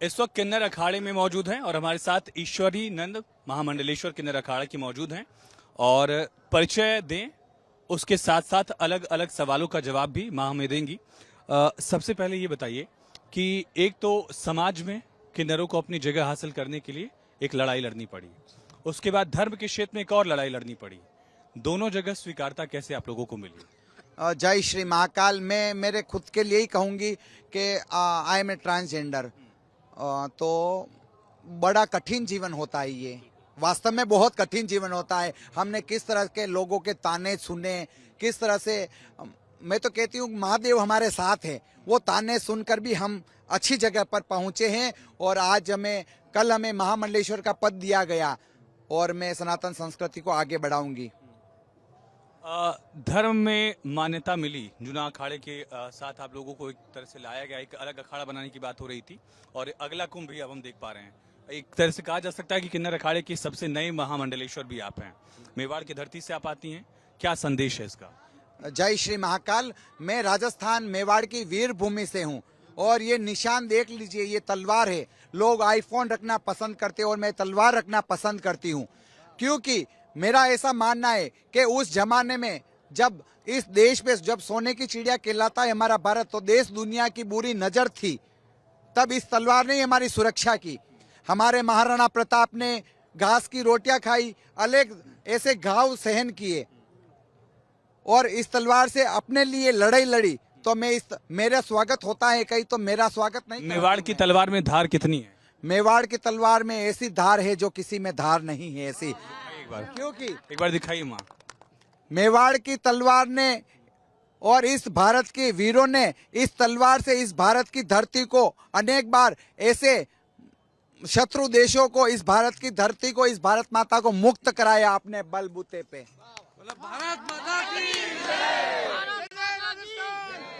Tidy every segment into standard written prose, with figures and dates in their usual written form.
इस वक्त किन्नर अखाड़े में मौजूद हैं और हमारे साथ ईश्वरी नंद महामंडलेश्वर किन्नर अखाड़ा की मौजूद हैं और परिचय दें, उसके साथ साथ अलग अलग सवालों का जवाब भी माँ हमें देंगी। सबसे पहले ये बताइए कि एक तो समाज में किन्नरों को अपनी जगह हासिल करने के लिए एक लड़ाई लड़नी पड़ी, उसके बाद धर्म के क्षेत्र में एक और लड़ाई लड़नी पड़ी, दोनों जगह स्वीकारता कैसे आप लोगों को मिली? जय श्री महाकाल। मैं मेरे खुद के लिए ही कहूँगी कि आई एम ए ट्रांसजेंडर। तो बड़ा कठिन जीवन होता है, ये वास्तव में बहुत कठिन जीवन होता है। हमने किस तरह के लोगों के ताने सुने, किस तरह से, मैं तो कहती हूँ महादेव हमारे साथ है। वो ताने सुनकर भी हम अच्छी जगह पर पहुँचे हैं और आज कल हमें महामंडलेश्वर का पद दिया गया और मैं सनातन संस्कृति को आगे बढ़ाऊंगी। धर्म में मान्यता मिली, जुना अखाड़े के साथ आप लोगों को एक तरह से लाया गया, एक अलग अखाड़ा बनाने की बात हो रही थी और अगला कुंभ भी अब हम देख पा रहे हैं। एक तरह से कहा जा सकता है कि किन्नर अखाड़े के सबसे नए महामंडलेश्वर भी आप हैं, मेवाड़ की धरती से आप आती हैं, क्या संदेश है इसका? जय श्री महाकाल। मैं राजस्थान मेवाड़ की वीर भूमि से हूँ और ये निशान देख लीजिए, ये तलवार है। लोग आईफोन रखना पसंद करते हैं और मैं तलवार रखना पसंद करती हूँ, क्योंकि मेरा ऐसा मानना है कि उस जमाने में जब इस देश पे जब सोने की चिड़िया कहलाता है हमारा भारत, तो देश दुनिया की बुरी नजर थी, तब इस तलवार ने हमारी सुरक्षा की। हमारे महाराणा प्रताप ने घास की रोटियां खाई, अलग ऐसे घाव सहन किए और इस तलवार से अपने लिए लड़ाई लड़ी। तो मेरा स्वागत होता है कहीं, तो मेरा स्वागत नहीं। मेवाड़ की तलवार में धार कितनी है? मेवाड़ की तलवार में ऐसी धार है जो किसी में धार नहीं है ऐसी। क्योंकि एक बार दिखाइए माँ। मेवाड़ की तलवार ने और इस भारत के वीरों ने इस तलवार से इस भारत की धरती को अनेक बार ऐसे शत्रु देशों को, इस भारत की धरती को, इस भारत माता को मुक्त कराया अपने बलबूते पे। भारत माता की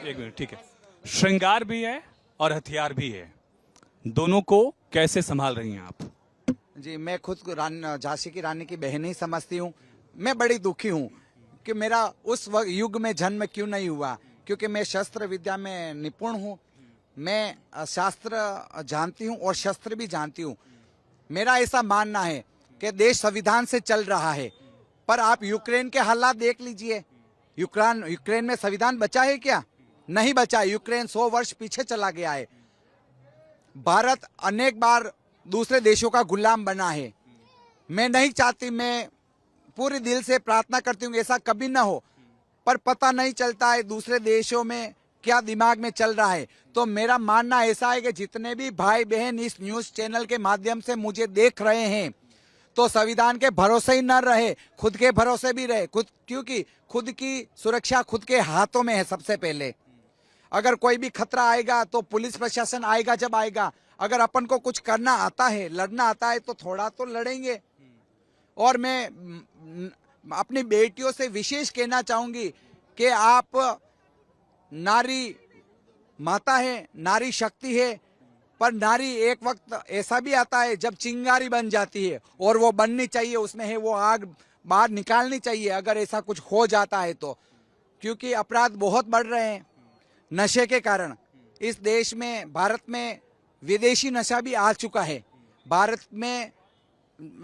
एक मिनट, ठीक है। श्रृंगार भी है और हथियार भी है, दोनों को कैसे संभाल रही हैं आप? जी, मैं खुद को झांसी की रानी की बहन ही समझती हूँ। मैं बड़ी दुखी हूँ कि मेरा उस युग में जन्म क्यों नहीं हुआ, क्योंकि मैं शस्त्र विद्या में निपुण हूँ। मैं शास्त्र जानती हूँ और शस्त्र भी जानती हूँ। मेरा ऐसा मानना है कि देश संविधान से चल रहा है, पर आप यूक्रेन के हालात देख लीजिए। यूक्रेन में संविधान बचा है क्या? नहीं बचा। यूक्रेन 100 वर्ष पीछे चला गया है। भारत अनेक बार दूसरे देशों का गुलाम बना है। मैं नहीं चाहती, मैं पूरे दिल से प्रार्थना करती हूँ ऐसा कभी ना हो, पर पता नहीं चलता है दूसरे देशों में क्या दिमाग में चल रहा है। तो मेरा मानना ऐसा है कि जितने भी भाई बहन इस न्यूज चैनल के माध्यम से मुझे देख रहे हैं, तो संविधान के भरोसे ही न रहे, खुद के भरोसे भी रहे, क्योंकि खुद की सुरक्षा खुद के हाथों में है सबसे पहले। अगर कोई भी खतरा आएगा तो पुलिस प्रशासन आएगा जब आएगा। अगर अपन को कुछ करना आता है, लड़ना आता है, तो थोड़ा तो लड़ेंगे। और मैं अपनी बेटियों से विशेष कहना चाहूंगी कि आप नारी माता है, नारी शक्ति है, पर नारी एक वक्त ऐसा भी आता है जब चिंगारी बन जाती है और वो बननी चाहिए, उसमें है वो आग बाहर निकालनी चाहिए अगर ऐसा कुछ हो जाता है तो। क्योंकि अपराध बहुत बढ़ रहे हैं नशे के कारण। इस देश में, भारत में विदेशी नशा भी आ चुका है। भारत में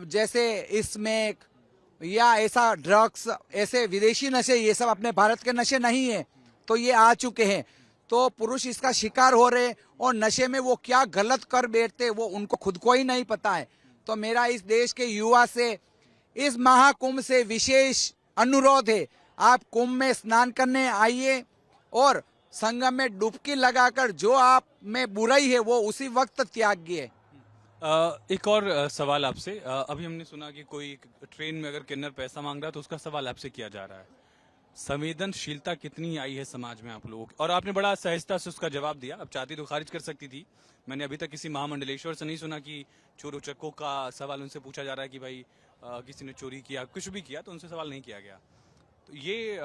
जैसे स्मैक या ऐसा ड्रग्स, ऐसे विदेशी नशे, ये सब अपने भारत के नशे नहीं है, तो ये आ चुके हैं। तो पुरुष इसका शिकार हो रहे और नशे में वो क्या गलत कर बैठते वो उनको खुद को ही नहीं पता है। तो मेरा इस देश के युवा से, इस महाकुंभ से विशेष अनुरोध है, आप कुंभ में स्नान करने आइए और संगम में डुबकी लगाकर जो आप में बुराई है वो उसी वक्त त्यागिए। एक और सवाल आपसे। अभी हमने सुना कि कोई ट्रेन में अगर किन्नर पैसा मांग रहा है तो उसका सवाल आपसे किया जा रहा है। संवेदनशीलता कितनी आई है समाज में आप लोगों की? और आपने बड़ा सहजता से उसका जवाब दिया। अब चाहती तो खारिज कर सकती थी। मैंने अभी तक किसी महामंडलेश्वर से नहीं सुना कि चोरों चक्कों का सवाल उनसे पूछा जा रहा है कि भाई किसी ने चोरी किया, कुछ भी किया, तो उनसे सवाल नहीं किया गया। तो ये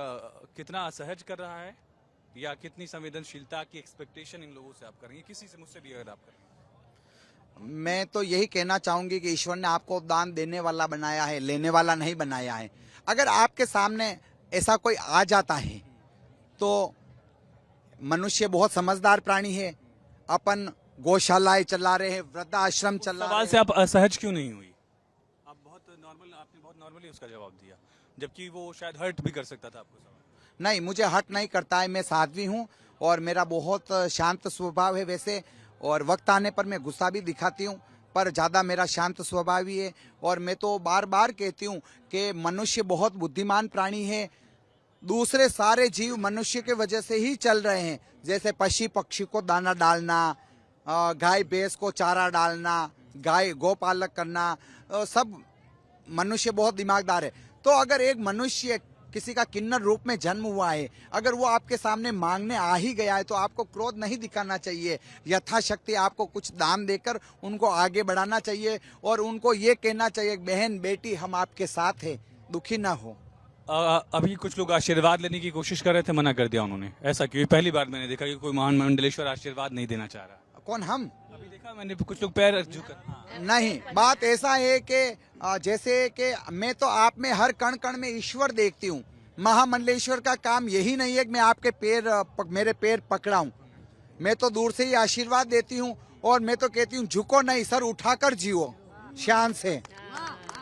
कितना असहज कर रहा है या कितनी संवेदनशीलता की एक्सपेक्टेशन इन लोगों से आप करेंगे, किसी से, मुझसे भी अगर आप करेंगे? मैं तो यही कहना चाहूंगी कि ईश्वर ने आपको दान देने वाला बनाया है, लेने वाला नहीं बनाया है। अगर आपके सामने ऐसा कोई आ जाता है तो मनुष्य बहुत समझदार प्राणी है। अपन गौशालाएं चला रहे हैं, वृद्धाश्रम चला सवाल रहे से हैं। आप असहज क्यों नहीं हुई? आपने बहुत नॉर्मली उसका जवाब दिया, जबकि वो शायद हर्ट भी कर सकता था आपको सवाल। नहीं, मुझे हर्ट नहीं करता है, मैं साध्वी हूँ और मेरा बहुत शांत स्वभाव है वैसे, और वक्त आने पर मैं गुस्सा भी दिखाती हूँ, पर ज़्यादा मेरा शांत स्वभाव ही है। और मैं तो बार बार कहती हूँ कि मनुष्य बहुत बुद्धिमान प्राणी है, दूसरे सारे जीव मनुष्य के वजह से ही चल रहे हैं। जैसे पशु पक्षी को दाना डालना, गाय भैंस को चारा डालना, गाय गौपालक करना, सब मनुष्य बहुत दिमागदार है। तो अगर एक मनुष्य किसी का किन्नर रूप में जन्म हुआ है, अगर वो आपके सामने मांगने आ ही गया है तो आपको क्रोध नहीं दिखाना चाहिए, यथाशक्ति आपको कुछ दान देकर उनको आगे बढ़ाना चाहिए और उनको ये कहना चाहिए, बहन बेटी हम आपके साथ हैं, दुखी ना हो। अभी कुछ लोग आशीर्वाद लेने की कोशिश कर रहे थे, मना कर दिया उन्होंने। ऐसा क्यों? पहली बार मैंने देखा कि कोई महान मंडलेश्वर आशीर्वाद नहीं देना चाह रहा। कौन? हम? अभी देखा मैंने कुछ लोग पैर झुका। नहीं, बात ऐसा है कि जैसे कि मैं तो आप में हर कण कण में ईश्वर देखती हूँ। महामंडलेश्वर का काम यही नहीं है कि मैं आपके मेरे पैर पकड़ाऊं। मैं तो दूर से ही आशीर्वाद देती हूँ और मैं तो कहती हूँ झुको नहीं, सर उठाकर जियो शान से।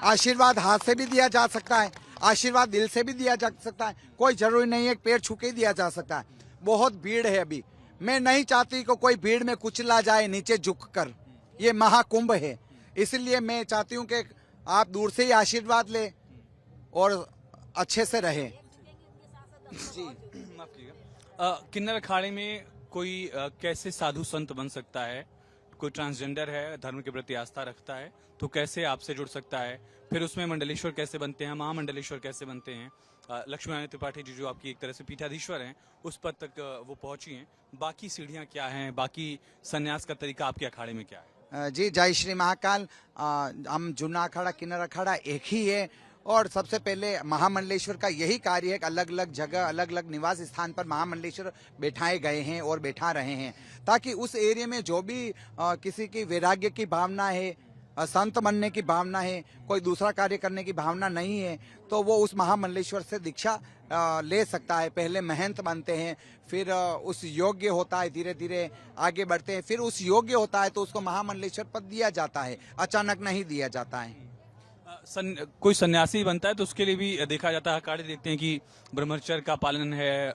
आशीर्वाद हाथ से भी दिया जा सकता है, आशीर्वाद दिल से भी दिया जा सकता है, कोई जरूरी नहीं है पैर छू के ही दिया जा सकता है। बहुत भीड़ है अभी, मैं नहीं चाहती कि कोई भीड़ में कुचला जाए नीचे झुककर। ये महाकुंभ है, इसलिए मैं चाहती हूँ कि आप दूर से ही आशीर्वाद ले और अच्छे से रहे। जी, माफ कीजिएगा। किन्नर अखाड़े में कोई कैसे साधु संत बन सकता है? कोई ट्रांसजेंडर है, धर्म के प्रति आस्था रखता है, तो कैसे आपसे जुड़ सकता है? फिर उसमें मंडलेश्वर कैसे बनते हैं, महामंडलेश्वर कैसे बनते हैं? लक्ष्मी नारायण त्रिपाठी जी जो आपकी एक तरह से पीठाधीश्वर हैं, उस पद तक वो पहुंची हैं। बाकी सीढ़ियां क्या हैं? बाकी संन्यास का तरीका आपके अखाड़े में क्या है? जी, जय श्री महाकाल। हम जूना अखाड़ा किन्नर अखाड़ा एक ही है और सबसे पहले महामंडलेश्वर का यही कार्य है कि अलग अलग जगह अलग अलग निवास स्थान पर महामंडलेश्वर बैठाए गए हैं और बैठा रहे हैं, ताकि उस एरिया में जो भी किसी की वैराग्य की भावना है, संत बनने की भावना है, कोई दूसरा कार्य करने की भावना नहीं है, तो वो उस महामंडलेश्वर से दीक्षा ले सकता है। पहले महंत बनते हैं, फिर उस योग्य होता है, धीरे धीरे आगे बढ़ते हैं, फिर उस योग्य होता है तो उसको महामंडलेश्वर पद दिया जाता है, अचानक नहीं दिया जाता है। कोई सन्यासी बनता है तो उसके लिए भी देखा जाता है, अखाड़े देखते हैं कि ब्रह्मचर्य का पालन है,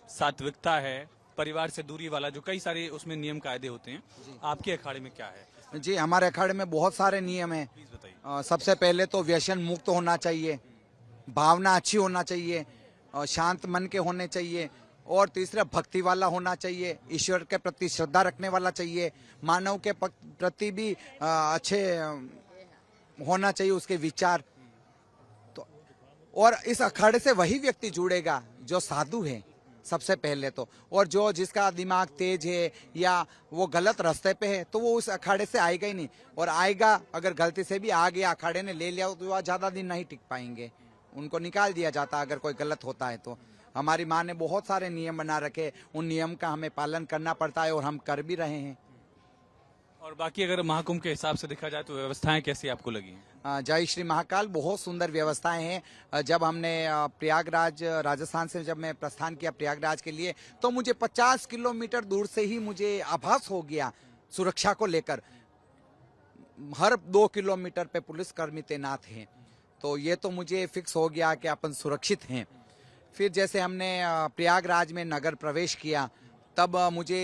सात्विकता है, परिवार से दूरी वाला जो कई सारे उसमें नियम कायदे होते हैं। आपके अखाड़े में क्या है? जी, हमारे अखाड़े में बहुत सारे नियम हैं। प्लीज बताइए। सबसे पहले तो व्यसन मुक्त होना चाहिए, भावना अच्छी होना चाहिए, शांत मन के होने चाहिए, और तीसरा भक्ति वाला होना चाहिए, ईश्वर के प्रति श्रद्धा रखने वाला चाहिए, मानव के प्रति भी अच्छे होना चाहिए उसके विचार। तो और इस अखाड़े से वही व्यक्ति जुड़ेगा जो साधु है सबसे पहले तो, और जो जिसका दिमाग तेज है या वो गलत रास्ते पे है तो वो उस अखाड़े से आएगा ही नहीं। और आएगा, अगर गलती से भी आ गया, अखाड़े ने ले लिया तो वह ज्यादा दिन नहीं टिक पाएंगे, उनको निकाल दिया जाता अगर कोई गलत होता है तो। हमारी माँ ने बहुत सारे नियम बना रखे, उन नियम का हमें पालन करना पड़ता है और हम कर भी रहे हैं। और बाकी अगर महाकुंभ के हिसाब से देखा जाए तो व्यवस्थाएं कैसी आपको लगी हैं? जय श्री महाकाल, बहुत सुंदर व्यवस्थाएं हैं। जब हमने प्रयागराज राजस्थान से जब मैं प्रस्थान किया प्रयागराज के लिए, तो मुझे 50 किलोमीटर दूर से ही मुझे आभास हो गया सुरक्षा को लेकर। हर 2 किलोमीटर पे पुलिसकर्मी तैनात हैं, तो ये तो मुझे फिक्स हो गया कि अपन सुरक्षित हैं। फिर जैसे हमने प्रयागराज में नगर प्रवेश किया, तब मुझे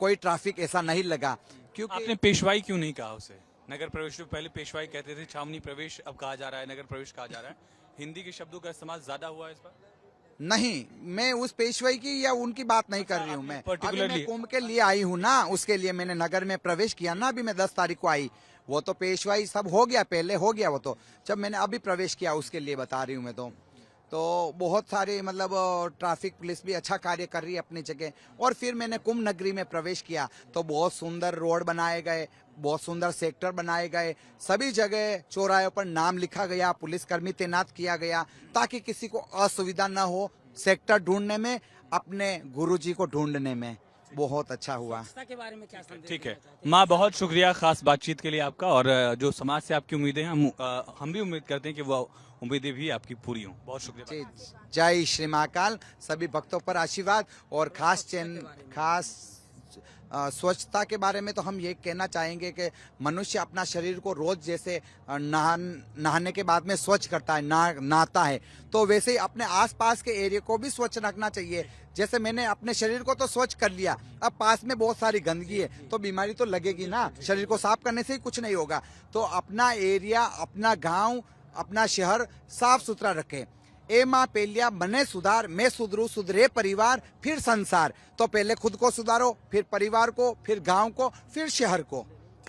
कोई ट्रैफिक ऐसा नहीं लगा। क्योंकि आपने पेशवाई क्यों नहीं कहा उसे? नगर प्रवेश तो पहले पेशवाई कहते थे, छावनी प्रवेश अब कहा जा रहा है, नगर प्रवेश कहा जा रहा है। हिंदी के शब्दों का इस्तेमाल ज्यादा हुआ है इस पर? नहीं, मैं उस पेशवाई की या उनकी बात नहीं कर रही हूँ। मैं particularly- अभी मैं कुंभ के लिए आई हूँ ना, उसके लिए मैंने नगर में प्रवेश किया ना, अभी मैं 10 तारीख को आई। वो तो पेशवाई सब हो गया, पहले हो गया वो तो, जब मैंने अभी प्रवेश किया उसके लिए बता रही हूँ मैं तो बहुत सारे मतलब ट्रैफिक पुलिस भी अच्छा कार्य कर रही है अपनी जगह। और फिर मैंने कुंभ नगरी में प्रवेश किया तो बहुत सुंदर रोड बनाए गए, बहुत सुंदर सेक्टर बनाए गए, सभी जगह चौराहों पर नाम लिखा गया, पुलिसकर्मी तैनात किया गया, ताकि किसी को असुविधा न हो सेक्टर ढूंढने में, अपने गुरुजी को ढूंढने में। बहुत अच्छा हुआ। के बारे में क्या संदेश ठीक है माँ, बहुत शुक्रिया खास बातचीत के लिए आपका। और जो समाज से आपकी उम्मीदें हैं, हम भी उम्मीद करते हैं कि वो उम्मीदें भी आपकी पूरी हों। बहुत शुक्रिया। जी, जय श्री महाकाल, सभी भक्तों पर आशीर्वाद और खास स्वच्छता के बारे में तो हम ये कहना चाहेंगे कि मनुष्य अपना शरीर को रोज जैसे नहाने के बाद में स्वच्छ करता है, नहाता है, तो वैसे ही अपने आसपास के एरिया को भी स्वच्छ रखना चाहिए। जैसे मैंने अपने शरीर को तो स्वच्छ कर लिया, अब पास में बहुत सारी गंदगी है तो बीमारी तो लगेगी ना, शरीर को साफ करने से ही कुछ नहीं होगा। तो अपना एरिया, अपना गांव, अपना शहर साफ सुथरा रखें। ए माँ पेलिया मने सुधार, मैं सुधरू सुधरे परिवार फिर संसार। तो पहले खुद को सुधारो, फिर परिवार को, फिर गांव को, फिर शहर को।